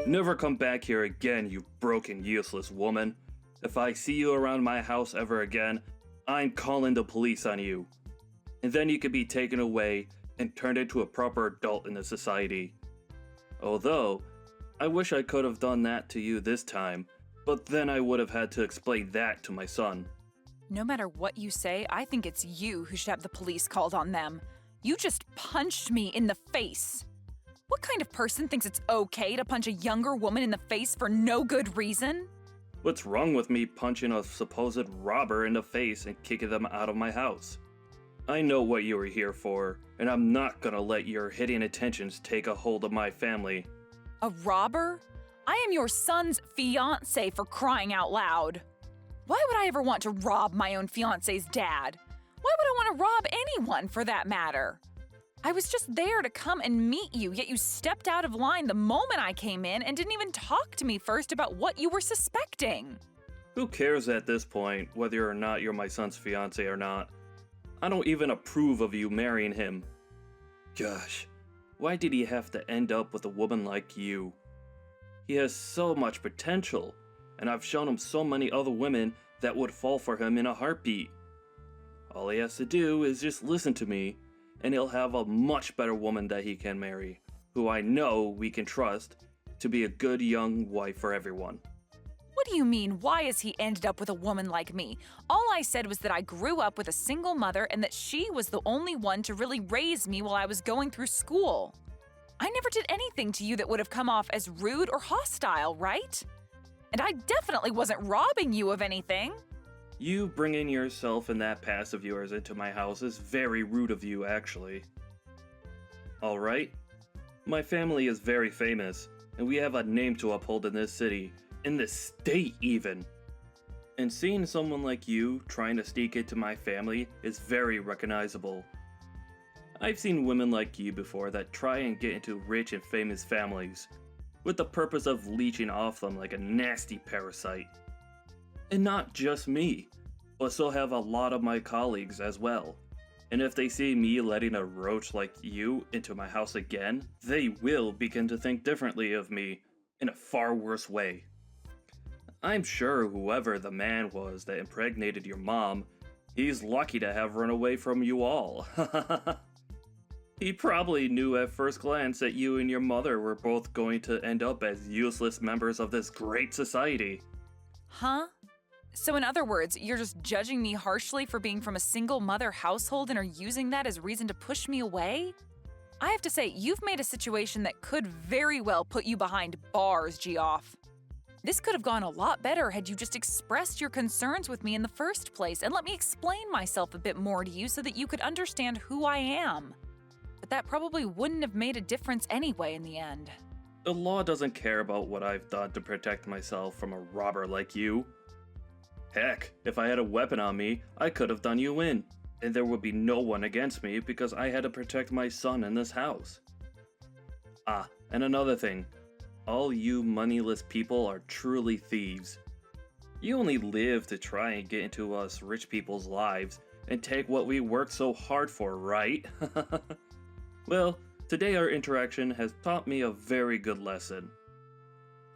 Never come back here again, you broken, useless woman. If I see you around my house ever again, I'm calling the police on you. And then you could be taken away and turned into a proper adult in the society. Although, I wish I could have done that to you this time, but then I would have had to explain that to my son. No matter what you say, I think it's you who should have the police called on them. You just punched me in the face. What kind of person thinks it's okay to punch a younger woman in the face for no good reason? What's wrong with me punching a supposed robber in the face and kicking them out of my house? I know what you were here for, and I'm not gonna let your hidden intentions take a hold of my family. A robber? I am your son's fiancé, for crying out loud. Why would I ever want to rob my own fiancé's dad? Why would I want to rob anyone, for that matter? I was just there to come and meet you, yet you stepped out of line the moment I came in and didn't even talk to me first about what you were suspecting. Who cares at this point whether or not you're my son's fiancé or not? I don't even approve of you marrying him. Gosh, why did he have to end up with a woman like you? He has so much potential, and I've shown him so many other women that would fall for him in a heartbeat. All he has to do is just listen to me, and he'll have a much better woman that he can marry, who I know we can trust to be a good young wife for everyone. What do you mean, why has he ended up with a woman like me? All I said was that I grew up with a single mother and that she was the only one to really raise me while I was going through school. I never did anything to you that would have come off as rude or hostile, right? And I definitely wasn't robbing you of anything. You bringing yourself and that past of yours into my house is very rude of you, actually. Alright? My family is very famous, and we have a name to uphold in this city, in this state even. And seeing someone like you trying to sneak into my family is very recognizable. I've seen women like you before that try and get into rich and famous families, with the purpose of leeching off them like a nasty parasite. And not just me, but so have a lot of my colleagues as well. And if they see me letting a roach like you into my house again, they will begin to think differently of me in a far worse way. I'm sure whoever the man was that impregnated your mom, he's lucky to have run away from you all. He probably knew at first glance that you and your mother were both going to end up as useless members of this great society. Huh? So in other words, you're just judging me harshly for being from a single mother household and are using that as reason to push me away? I have to say, you've made a situation that could very well put you behind bars, Geoff. This could have gone a lot better had you just expressed your concerns with me in the first place and let me explain myself a bit more to you so that you could understand who I am. But that probably wouldn't have made a difference anyway in the end. The law doesn't care about what I've done to protect myself from a robber like you. Heck, if I had a weapon on me, I could have done you in, and there would be no one against me because I had to protect my son in this house. Ah, and another thing. All you moneyless people are truly thieves. You only live to try and get into us rich people's lives and take what we worked so hard for, right? Well, today our interaction has taught me a very good lesson.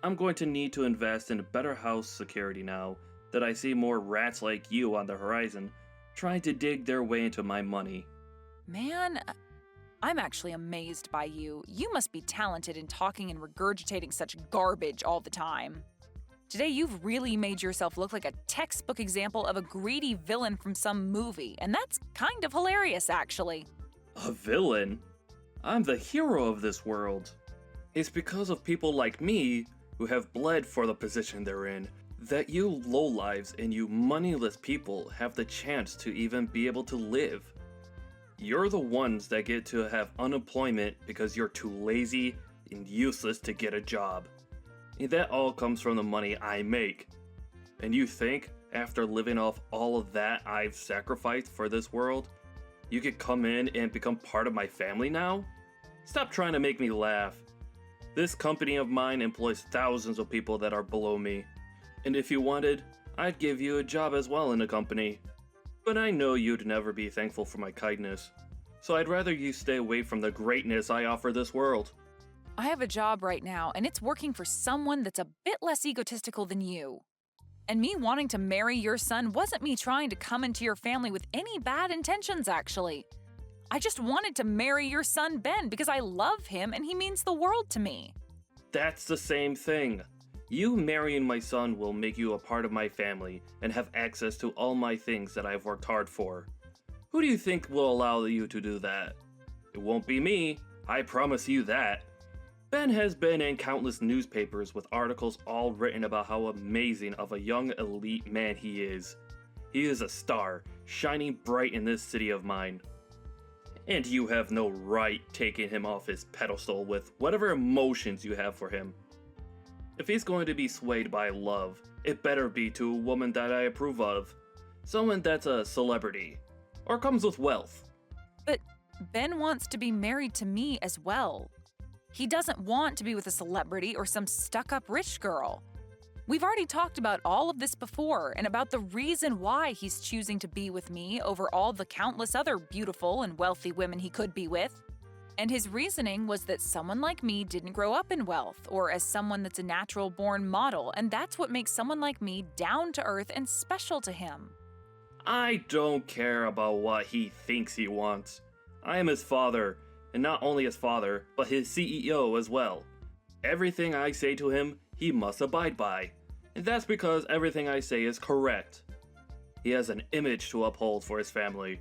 I'm going to need to invest in better house security now that I see more rats like you on the horizon trying to dig their way into my money. Man, I'm actually amazed by you. You must be talented in talking and regurgitating such garbage all the time. Today you've really made yourself look like a textbook example of a greedy villain from some movie, and that's kind of hilarious, actually. A villain? I'm the hero of this world. It's because of people like me, who have bled for the position they're in, that you lowlives and you moneyless people have the chance to even be able to live. You're the ones that get to have unemployment because you're too lazy and useless to get a job. And that all comes from the money I make. And you think, after living off all of that I've sacrificed for this world, you could come in and become part of my family now? Stop trying to make me laugh. This company of mine employs thousands of people that are below me. And if you wanted, I'd give you a job as well in the company. But I know you'd never be thankful for my kindness. So I'd rather you stay away from the greatness I offer this world. I have a job right now, and it's working for someone that's a bit less egotistical than you. And me wanting to marry your son wasn't me trying to come into your family with any bad intentions, actually. I just wanted to marry your son, Ben, because I love him and he means the world to me. That's the same thing. You marrying my son will make you a part of my family and have access to all my things that I've worked hard for. Who do you think will allow you to do that? It won't be me, I promise you that. Ben has been in countless newspapers with articles all written about how amazing of a young elite man he is. He is a star, shining bright in this city of mine. And you have no right taking him off his pedestal with whatever emotions you have for him. If he's going to be swayed by love, it better be to a woman that I approve of. Someone that's a celebrity, or comes with wealth. But Ben wants to be married to me as well. He doesn't want to be with a celebrity or some stuck-up rich girl. We've already talked about all of this before and about the reason why he's choosing to be with me over all the countless other beautiful and wealthy women he could be with. And his reasoning was that someone like me didn't grow up in wealth or as someone that's a natural-born model, and that's what makes someone like me down to earth and special to him. I don't care about what he thinks he wants. I am his father, and not only his father, but his CEO as well. Everything I say to him, he must abide by. And that's because everything I say is correct. He has an image to uphold for his family.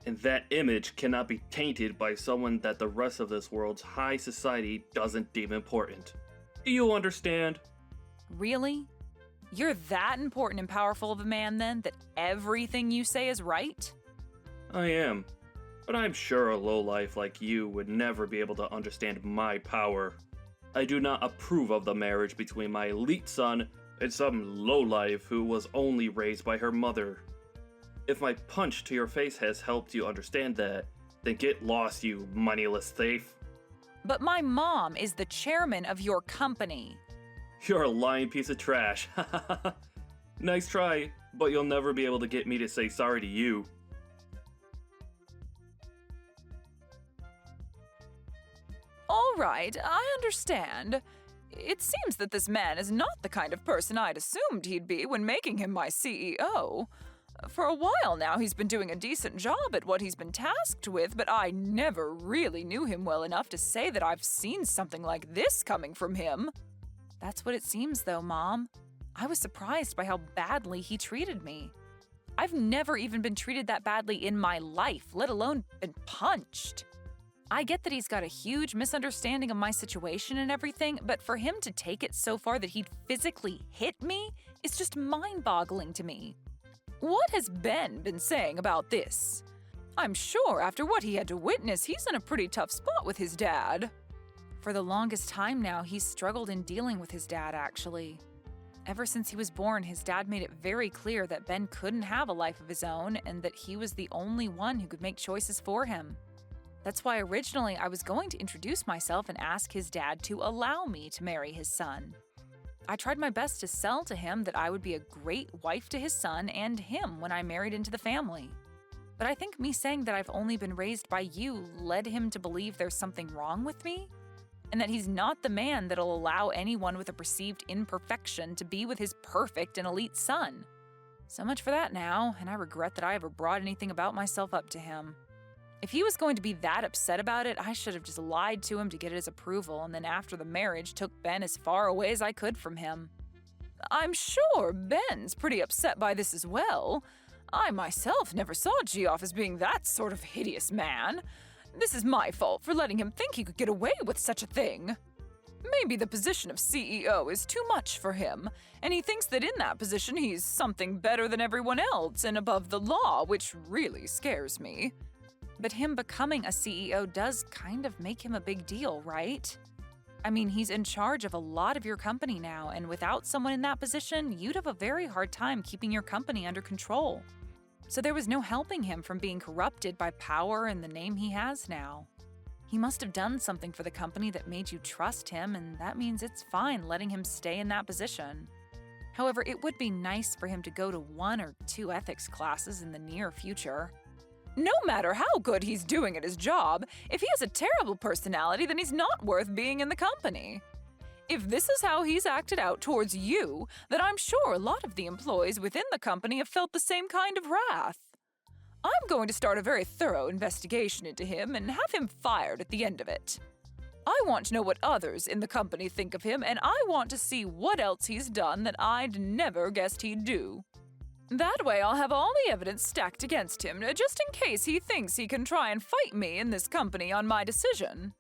And that image cannot be tainted by someone that the rest of this world's high society doesn't deem important. Do you understand? Really? You're that important and powerful of a man then that everything you say is right? I am. But I'm sure a lowlife like you would never be able to understand my power. I do not approve of the marriage between my elite son and some lowlife who was only raised by her mother. If my punch to your face has helped you understand that, then get lost, you moneyless thief. But my mom is the chairman of your company. You're a lying piece of trash. Nice try, but you'll never be able to get me to say sorry to you. All right, I understand. It seems that this man is not the kind of person I'd assumed he'd be when making him my CEO. For a while now, he's been doing a decent job at what he's been tasked with, but I never really knew him well enough to say that I've seen something like this coming from him. That's what it seems, though, Mom. I was surprised by how badly he treated me. I've never even been treated that badly in my life, let alone been punched. I get that he's got a huge misunderstanding of my situation and everything, but for him to take it so far that he'd physically hit me is just mind-boggling to me. What has Ben been saying about this? I'm sure after what he had to witness, he's in a pretty tough spot with his dad. For the longest time now, he's struggled in dealing with his dad, actually. Ever since he was born, his dad made it very clear that Ben couldn't have a life of his own and that he was the only one who could make choices for him. That's why originally I was going to introduce myself and ask his dad to allow me to marry his son. I tried my best to sell to him that I would be a great wife to his son and him when I married into the family. But I think me saying that I've only been raised by you led him to believe there's something wrong with me, and that he's not the man that'll allow anyone with a perceived imperfection to be with his perfect and elite son. So much for that now, and I regret that I ever brought anything about myself up to him. If he was going to be that upset about it, I should have just lied to him to get his approval, and then after the marriage took Ben as far away as I could from him. I'm sure Ben's pretty upset by this as well. I myself never saw Geoff as being that sort of hideous man. This is my fault for letting him think he could get away with such a thing. Maybe the position of CEO is too much for him, and he thinks that in that position he's something better than everyone else and above the law, which really scares me. But him becoming a CEO does kind of make him a big deal, right? I mean, he's in charge of a lot of your company now, and without someone in that position, you'd have a very hard time keeping your company under control. So there was no helping him from being corrupted by power and the name he has now. He must have done something for the company that made you trust him, and that means it's fine letting him stay in that position. However, it would be nice for him to go to 1 or 2 ethics classes in the near future. No matter how good he's doing at his job, if he has a terrible personality, then he's not worth being in the company. If this is how he's acted out towards you, then I'm sure a lot of the employees within the company have felt the same kind of wrath. I'm going to start a very thorough investigation into him and have him fired at the end of it. I want to know what others in the company think of him, and I want to see what else he's done that I'd never guessed he'd do. That way I'll have all the evidence stacked against him, just in case he thinks he can try and fight me in this company on my decision.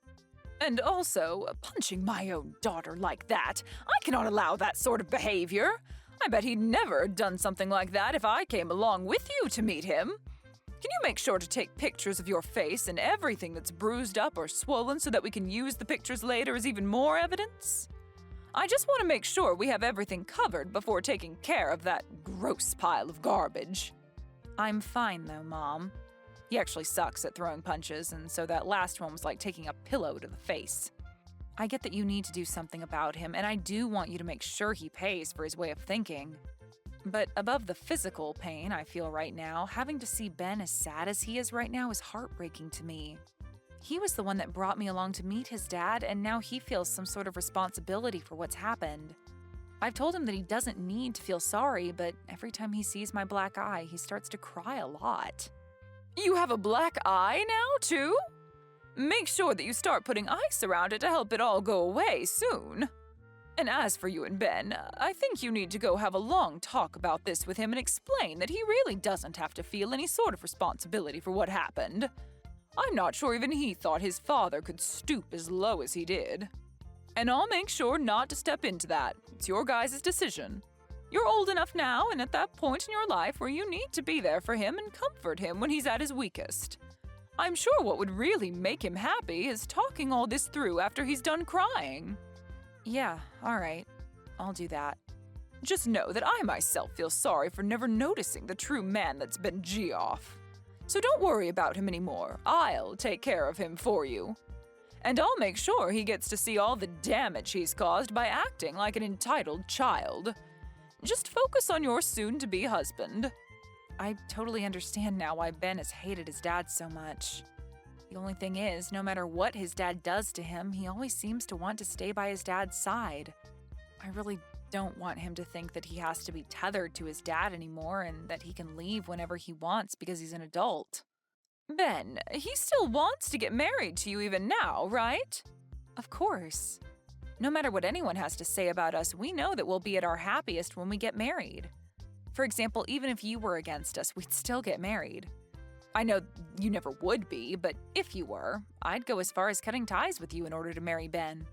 And also, punching my own daughter like that, I cannot allow that sort of behavior. I bet he'd never have done something like that if I came along with you to meet him. Can you make sure to take pictures of your face and everything that's bruised up or swollen so that we can use the pictures later as even more evidence? I just want to make sure we have everything covered before taking care of that gross pile of garbage. I'm fine though, Mom. He actually sucks at throwing punches, and so that last one was like taking a pillow to the face. I get that you need to do something about him, and I do want you to make sure he pays for his way of thinking. But above the physical pain I feel right now, having to see Ben as sad as he is right now is heartbreaking to me. He was the one that brought me along to meet his dad, and now he feels some sort of responsibility for what's happened. I've told him that he doesn't need to feel sorry, but every time he sees my black eye, he starts to cry a lot. You have a black eye now, too? Make sure that you start putting ice around it to help it all go away soon. And as for you and Ben, I think you need to go have a long talk about this with him and explain that he really doesn't have to feel any sort of responsibility for what happened. I'm not sure even he thought his father could stoop as low as he did. And I'll make sure not to step into that. It's your guys' decision. You're old enough now and at that point in your life where you need to be there for him and comfort him when he's at his weakest. I'm sure what would really make him happy is talking all this through after he's done crying. Yeah, all right. I'll do that. Just know that I myself feel sorry for never noticing the true man that's been Geoff. So don't worry about him anymore. I'll take care of him for you. And I'll make sure he gets to see all the damage he's caused by acting like an entitled child. Just focus on your soon-to-be husband. I totally understand now why Ben has hated his dad so much. The only thing is, no matter what his dad does to him, he always seems to want to stay by his dad's side. I really don't want him to think that he has to be tethered to his dad anymore and that he can leave whenever he wants because he's an adult. Ben, he still wants to get married to you even now, right? Of course. No matter what anyone has to say about us, we know that we'll be at our happiest when we get married. For example, even if you were against us, we'd still get married. I know you never would be, but if you were, I'd go as far as cutting ties with you in order to marry Ben.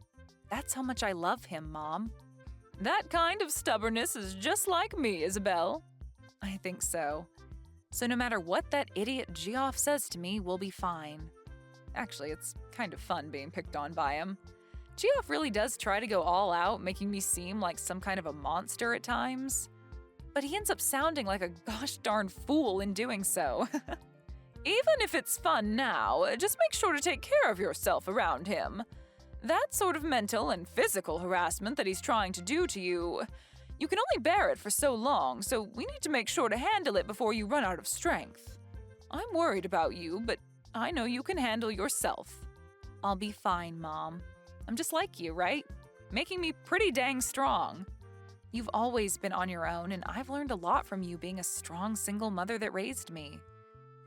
That's how much I love him, Mom. That kind of stubbornness is just like me, Isabel. I think so. So no matter what that idiot Geoff says to me, we'll be fine. Actually, it's kind of fun being picked on by him. Geoff really does try to go all out, making me seem like some kind of a monster at times. But he ends up sounding like a gosh darn fool in doing so. Even if it's fun now, just make sure to take care of yourself around him. That sort of mental and physical harassment that he's trying to do to you, you can only bear it for so long, so we need to make sure to handle it before you run out of strength. I'm worried about you, but I know you can handle yourself. I'll be fine, Mom. I'm just like you, right? Making me pretty dang strong. You've always been on your own, and I've learned a lot from you being a strong single mother that raised me.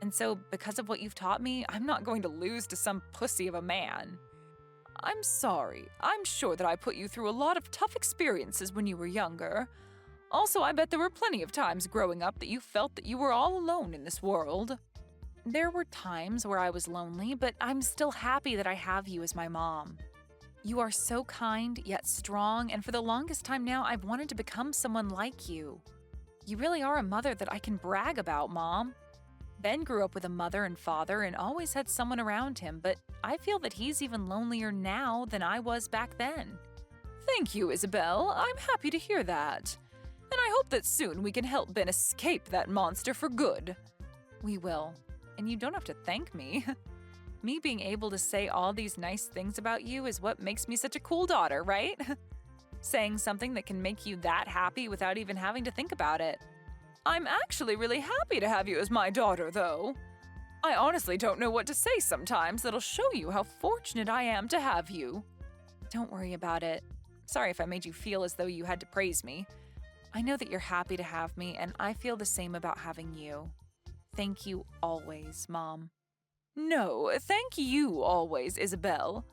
And so, because of what you've taught me, I'm not going to lose to some pussy of a man. I'm sorry. I'm sure that I put you through a lot of tough experiences when you were younger. Also, I bet there were plenty of times growing up that you felt that you were all alone in this world. There were times where I was lonely, but I'm still happy that I have you as my mom. You are so kind, yet strong, and for the longest time now, I've wanted to become someone like you. You really are a mother that I can brag about, Mom. Ben grew up with a mother and father and always had someone around him, but I feel that he's even lonelier now than I was back then. Thank you, Isabel. I'm happy to hear that. And I hope that soon we can help Ben escape that monster for good. We will. And you don't have to thank me. Me being able to say all these nice things about you is what makes me such a cool daughter, right? Saying something that can make you that happy without even having to think about it. I'm actually really happy to have you as my daughter, though. I honestly don't know what to say sometimes that'll show you how fortunate I am to have you. Don't worry about it. Sorry if I made you feel as though you had to praise me. I know that you're happy to have me, and I feel the same about having you. Thank you always, Mom. No, thank you always, Isabel.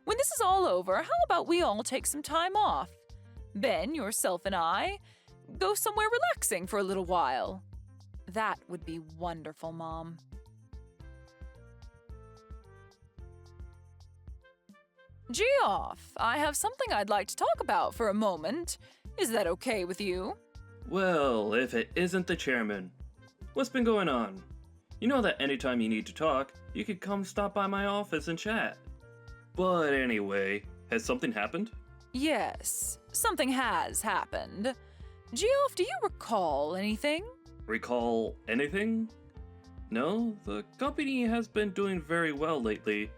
When this is all over, how about we all take some time off? Ben, yourself, and I go somewhere relaxing for a little while. That would be wonderful, Mom. Geoff, I have something I'd like to talk about for a moment. Is that okay with you? Well, if it isn't the chairman. What's been going on? You know that anytime you need to talk, you could come stop by my office and chat. But anyway, has something happened? Yes, something has happened. Geoff, do you recall anything? Recall anything? No, the company has been doing very well lately,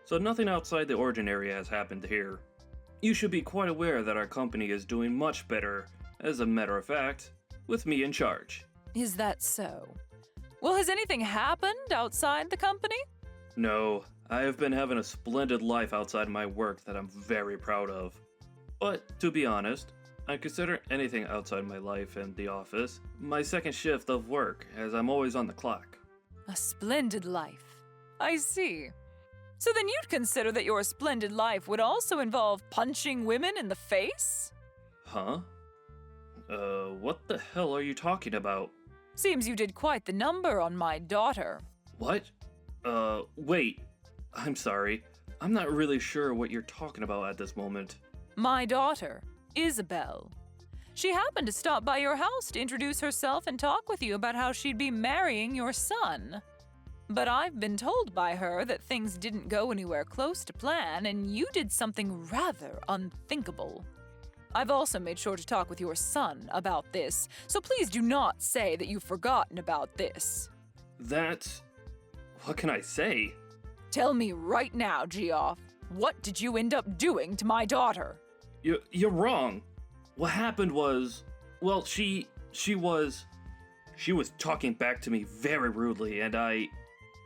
so nothing outside the ordinary has happened here. You should be quite aware that our company is doing much better, as a matter of fact, with me in charge. Is that so? Well, has anything happened outside the company? No, I have been having a splendid life outside my work that I'm very proud of. But, to be honest, I consider anything outside my life and the office my second shift of work, as I'm always on the clock. A splendid life. I see. So then you'd consider that your splendid life would also involve punching women in the face? Huh? What the hell are you talking about? Seems you did quite the number on my daughter. What? Wait. I'm sorry. I'm not really sure what you're talking about at this moment. My daughter, Isabel. She happened to stop by your house to introduce herself and talk with you about how she'd be marrying your son. But I've been told by her that things didn't go anywhere close to plan, and you did something rather unthinkable. I've also made sure to talk with your son about this, so please do not say that you've forgotten about this. That's... what can I say? Tell me right now, Geoff, what did you end up doing to my daughter? You're wrong. What happened was... well, she was talking back to me very rudely, and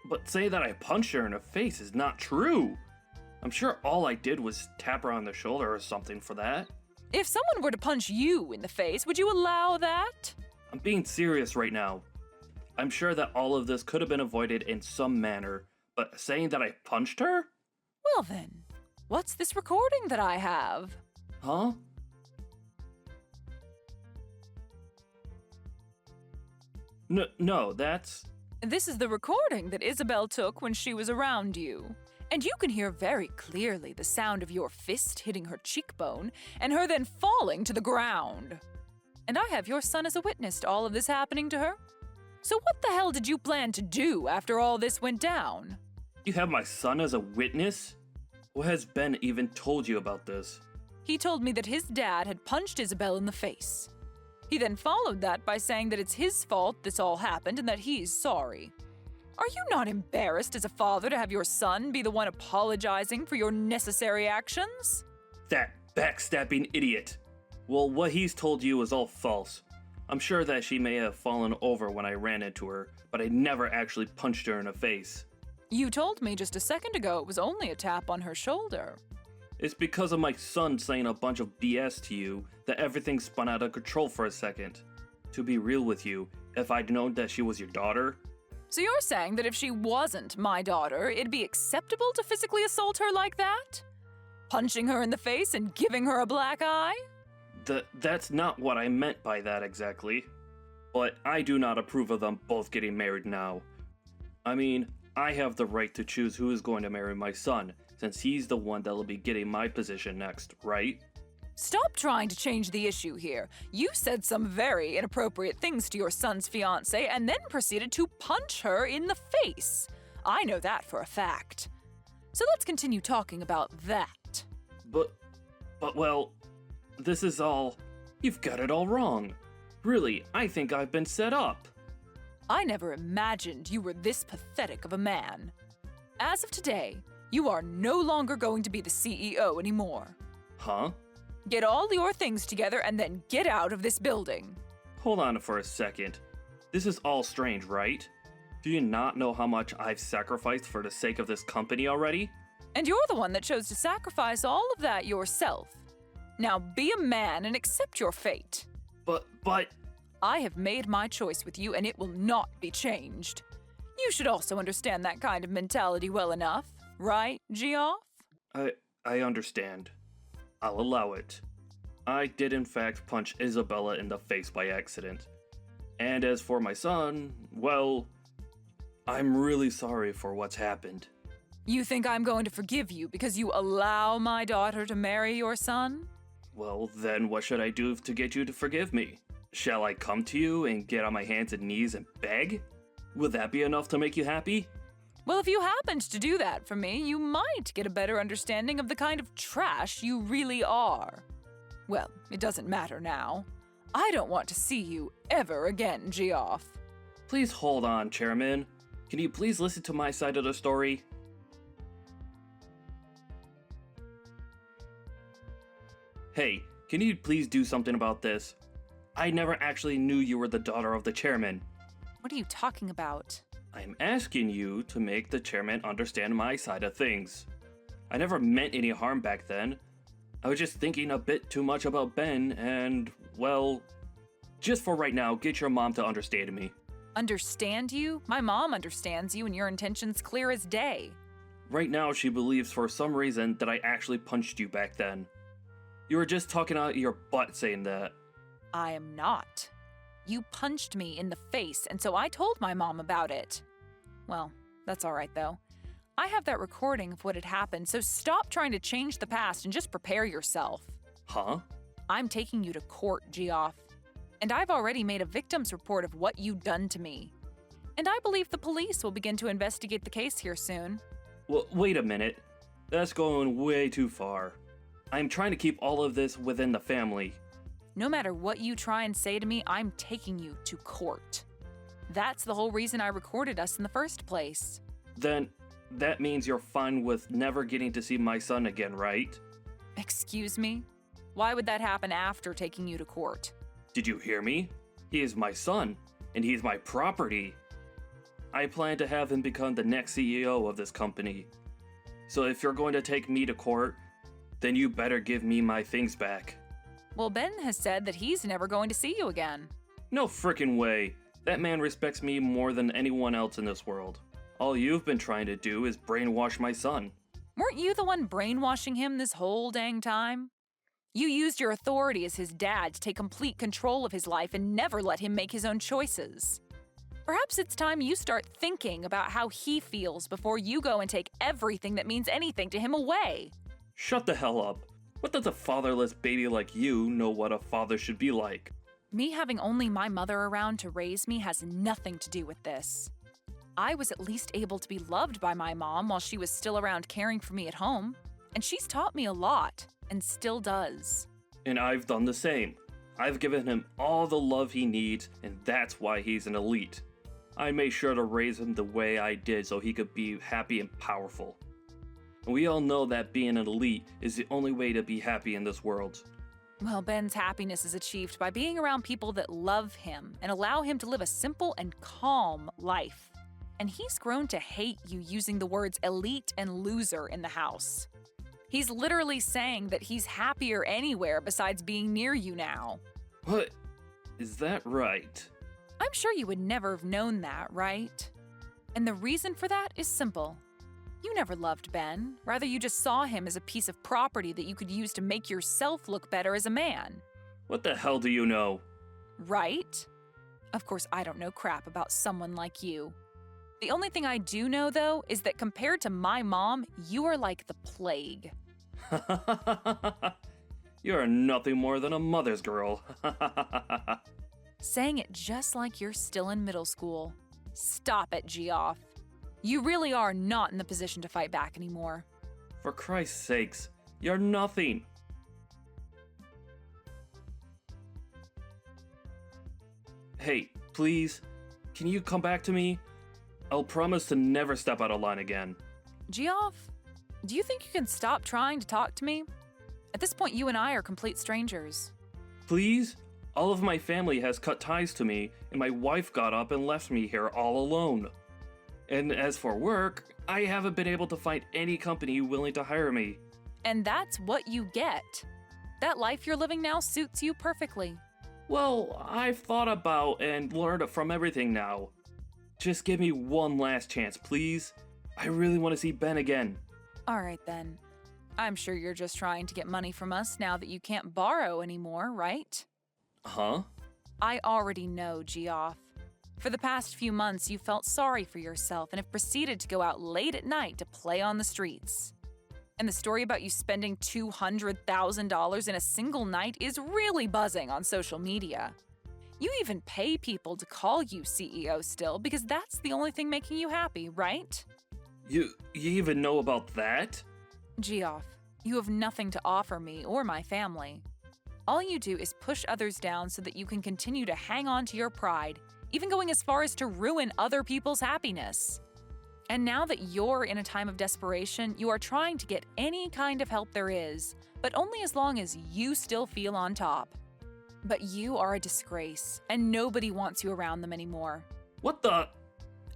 But saying that I punched her in the face is not true. I'm sure all I did was tap her on the shoulder or something for that. If someone were to punch you in the face, would you allow that? I'm being serious right now. I'm sure that all of this could have been avoided in some manner, but saying that I punched her? Well then, what's this recording that I have? Huh? No, that's... This is the recording that Isabel took when she was around you. And you can hear very clearly the sound of your fist hitting her cheekbone and her then falling to the ground. And I have your son as a witness to all of this happening to her. So what the hell did you plan to do after all this went down? You have my son as a witness? What has Ben even told you about this? He told me that his dad had punched Isabel in the face. He then followed that by saying that it's his fault this all happened and that he's sorry. Are you not embarrassed as a father to have your son be the one apologizing for your necessary actions? That backstabbing idiot. Well, what he's told you is all false. I'm sure that she may have fallen over when I ran into her, but I never actually punched her in the face. You told me just a second ago it was only a tap on her shoulder. It's because of my son saying a bunch of BS to you that everything spun out of control for a second. To be real with you, if I'd known that she was your daughter... So you're saying that if she wasn't my daughter, it'd be acceptable to physically assault her like that? Punching her in the face and giving her a black eye? That's not what I meant by that exactly. But I do not approve of them both getting married now. I mean, I have the right to choose who is going to marry my son, since he's the one that'll be getting my position next, right? Stop trying to change the issue here. You said some very inappropriate things to your son's fiancé and then proceeded to punch her in the face. I know that for a fact. So let's continue talking about that. But well, this is all... You've got it all wrong. Really, I think I've been set up. I never imagined you were this pathetic of a man. As of today, you are no longer going to be the CEO anymore. Huh? Get all your things together and then get out of this building. Hold on for a second. This is all strange, right? Do you not know how much I've sacrificed for the sake of this company already? And you're the one that chose to sacrifice all of that yourself. Now be a man and accept your fate. But... I have made my choice with you and it will not be changed. You should also understand that kind of mentality well enough, right, Geoff? I understand. I'll allow it. I did in fact punch Isabella in the face by accident. And as for my son, well, I'm really sorry for what's happened. You think I'm going to forgive you because you allow my daughter to marry your son? Well, then what should I do to get you to forgive me? Shall I come to you and get on my hands and knees and beg? Would that be enough to make you happy? Well, if you happened to do that for me, you might get a better understanding of the kind of trash you really are. Well, it doesn't matter now. I don't want to see you ever again, Geoff. Please hold on, Chairman. Can you please listen to my side of the story? Hey, can you please do something about this? I never actually knew you were the daughter of the chairman. What are you talking about? I'm asking you to make the chairman understand my side of things. I never meant any harm back then. I was just thinking a bit too much about Ben and, well, just for right now, get your mom to understand me. Understand you? My mom understands you and your intentions clear as day. Right now, she believes for some reason that I actually punched you back then. You were just talking out your butt saying that. I am not. You punched me in the face, and so I told my mom about it. Well, that's all right, though. I have that recording of what had happened, so stop trying to change the past and just prepare yourself. Huh? I'm taking you to court, Geoff. And I've already made a victim's report of what you've done to me. And I believe the police will begin to investigate the case here soon. Well, wait a minute. That's going way too far. I'm trying to keep all of this within the family. No matter what you try and say to me, I'm taking you to court. That's the whole reason I recorded us in the first place. Then, that means you're fine with never getting to see my son again, right? Excuse me? Why would that happen after taking you to court? Did you hear me? He is my son, and he's my property. I plan to have him become the next CEO of this company. So if you're going to take me to court, then you better give me my things back. Well, Ben has said that he's never going to see you again. No frickin' way. That man respects me more than anyone else in this world. All you've been trying to do is brainwash my son. Weren't you the one brainwashing him this whole dang time? You used your authority as his dad to take complete control of his life and never let him make his own choices. Perhaps it's time you start thinking about how he feels before you go and take everything that means anything to him away. Shut the hell up. What does a fatherless baby like you know what a father should be like? Me having only my mother around to raise me has nothing to do with this. I was at least able to be loved by my mom while she was still around caring for me at home, and she's taught me a lot, and still does. And I've done the same. I've given him all the love he needs, and that's why he's an elite. I made sure to raise him the way I did so he could be happy and powerful. And we all know that being an elite is the only way to be happy in this world. Well, Ben's happiness is achieved by being around people that love him and allow him to live a simple and calm life. And he's grown to hate you using the words elite and loser in the house. He's literally saying that he's happier anywhere besides being near you now. What? Is that right? I'm sure you would never have known that, right? And the reason for that is simple. You never loved Ben. Rather, you just saw him as a piece of property that you could use to make yourself look better as a man. What the hell do you know? Right? Of course, I don't know crap about someone like you. The only thing I do know, though, is that compared to my mom, you are like the plague. You're nothing more than a mother's girl. Saying it just like you're still in middle school. Stop it, Geoff. You really are not in the position to fight back anymore. For Christ's sakes, you're nothing. Hey, please, can you come back to me? I'll promise to never step out of line again. Geoff, do you think you can stop trying to talk to me? At this point, you and I are complete strangers. Please? All of my family has cut ties to me, and my wife got up and left me here all alone. And as for work, I haven't been able to find any company willing to hire me. And that's what you get. That life you're living now suits you perfectly. Well, I've thought about and learned from everything now. Just give me one last chance, please. I really want to see Ben again. All right then. I'm sure you're just trying to get money from us now that you can't borrow anymore, right? Huh? I already know, Geoff. For the past few months, you felt sorry for yourself and have proceeded to go out late at night to play on the streets. And the story about you spending $200,000 in a single night is really buzzing on social media. You even pay people to call you CEO still because that's the only thing making you happy, right? You even know about that? Geoff, you have nothing to offer me or my family. All you do is push others down so that you can continue to hang on to your pride, even going as far as to ruin other people's happiness. And now that you're in a time of desperation, you are trying to get any kind of help there is, but only as long as you still feel on top. But you are a disgrace, and nobody wants you around them anymore. What the?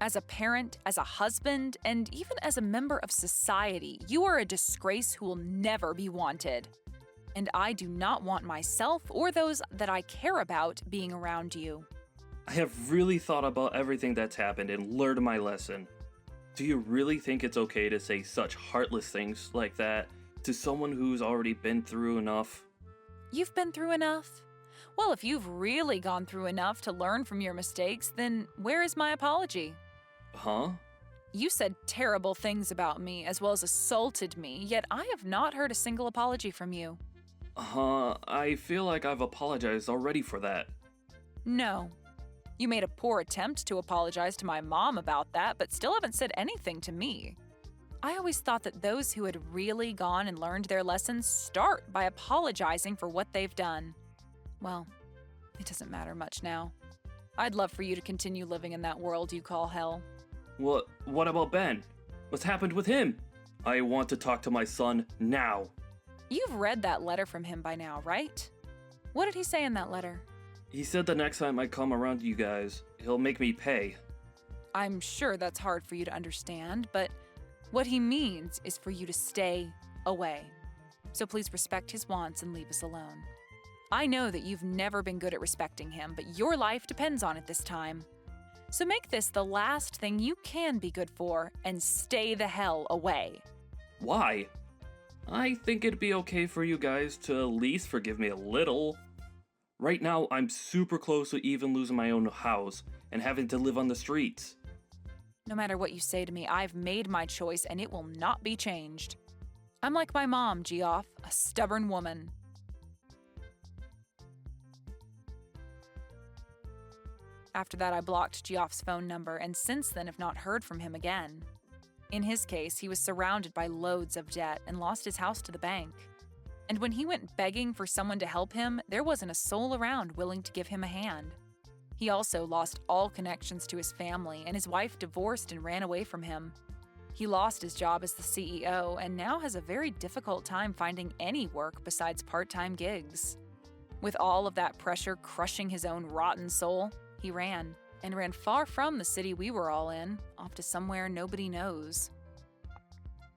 As a parent, as a husband, and even as a member of society, you are a disgrace who will never be wanted. And I do not want myself or those that I care about being around you. I have really thought about everything that's happened and learned my lesson. Do you really think it's okay to say such heartless things like that to someone who's already been through enough? You've been through enough? Well, if you've really gone through enough to learn from your mistakes, then where is my apology? Huh? You said terrible things about me as well as assaulted me, yet I have not heard a single apology from you. I feel like I've apologized already for that. No. You made a poor attempt to apologize to my mom about that, but still haven't said anything to me. I always thought that those who had really gone and learned their lessons start by apologizing for what they've done. Well, it doesn't matter much now. I'd love for you to continue living in that world you call hell. What about Ben? What's happened with him? I want to talk to my son now. You've read that letter from him by now, right? What did he say in that letter? He said the next time I come around you guys, he'll make me pay. I'm sure that's hard for you to understand, but what he means is for you to stay away. So please respect his wants and leave us alone. I know that you've never been good at respecting him, but your life depends on it this time. So make this the last thing you can be good for and stay the hell away. Why? I think it'd be okay for you guys to at least forgive me a little. Right now, I'm super close to even losing my own house and having to live on the streets. No matter what you say to me, I've made my choice and it will not be changed. I'm like my mom, Geoff, a stubborn woman. After that, I blocked Geoff's phone number and since then have not heard from him again. In his case, he was surrounded by loads of debt and lost his house to the bank. And when he went begging for someone to help him, there wasn't a soul around willing to give him a hand. He also lost all connections to his family, and his wife divorced and ran away from him. He lost his job as the CEO and now has a very difficult time finding any work besides part-time gigs. With all of that pressure crushing his own rotten soul, he ran far from the city we were all in, off to somewhere nobody knows.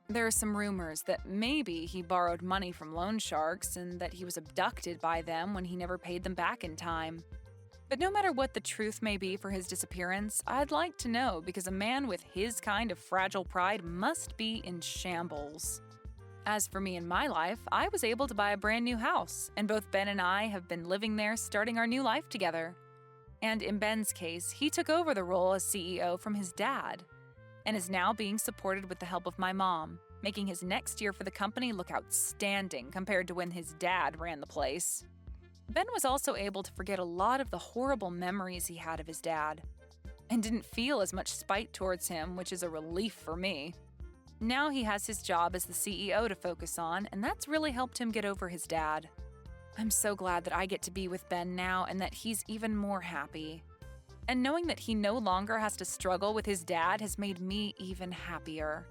There are some rumors that maybe he borrowed money from loan sharks and that he was abducted by them when he never paid them back in time. But no matter what the truth may be for his disappearance, I'd like to know because a man with his kind of fragile pride must be in shambles. As for me and my life, I was able to buy a brand new house, and both Ben and I have been living there starting our new life together. And in Ben's case, he took over the role as CEO from his dad and is now being supported with the help of my mom, making his next year for the company look outstanding compared to when his dad ran the place. Ben was also able to forget a lot of the horrible memories he had of his dad and didn't feel as much spite towards him, which is a relief for me. Now he has his job as the CEO to focus on, and that's really helped him get over his dad. I'm so glad that I get to be with Ben now and that he's even more happy. And knowing that he no longer has to struggle with his dad has made me even happier.